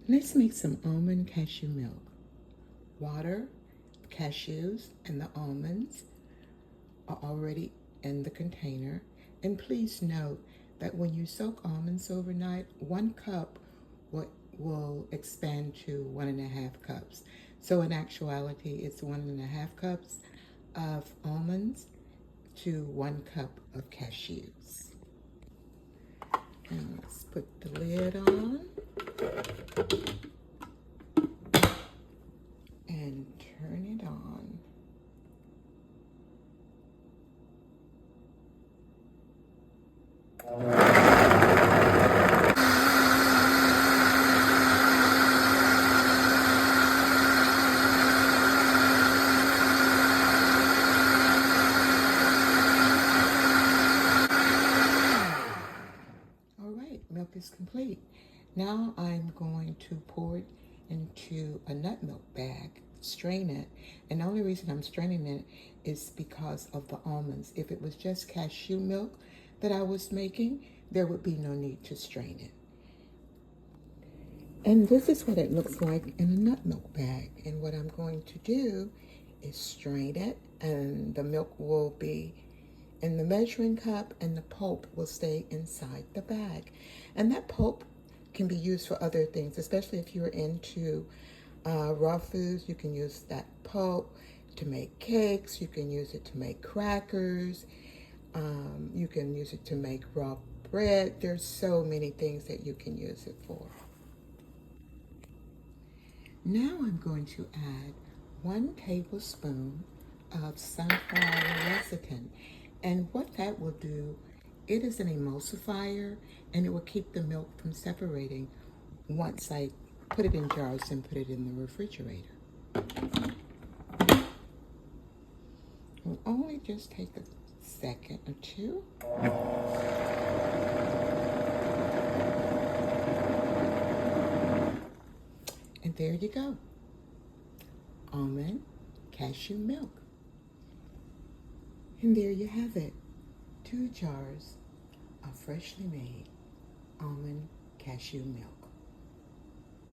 Let's make some almond cashew milk. Water, cashews, and the almonds are already in the container. And please note that when you soak almonds overnight, 1 cup will expand to 1.5 cups. So in actuality, it's 1.5 cups of almonds to 1 cup of cashews. And let's put the lid on and turn it on. All right, milk is complete. Now I'm going to pour it into a nut milk bag, strain it, and the only reason I'm straining it is because of the almonds. If it was just cashew milk that I was making, there would be no need to strain it. And this is what it looks like in a nut milk bag. And what I'm going to do is strain it, and the milk will be in the measuring cup and the pulp will stay inside the bag. And that pulp can be used for other things, especially if you're into raw foods. You can use that pulp to make cakes. You can use it to make crackers. You can use it to make raw bread. There's so many things that you can use it for. Now I'm going to add 1 tablespoon of sunflower lecithin. And what that will do, it is an emulsifier and it will keep the milk from separating once I put it in jars and put it in the refrigerator. It will only just take a second or two. And there you go, almond cashew milk. And there you have it, 2 jars of freshly made almond cashew milk.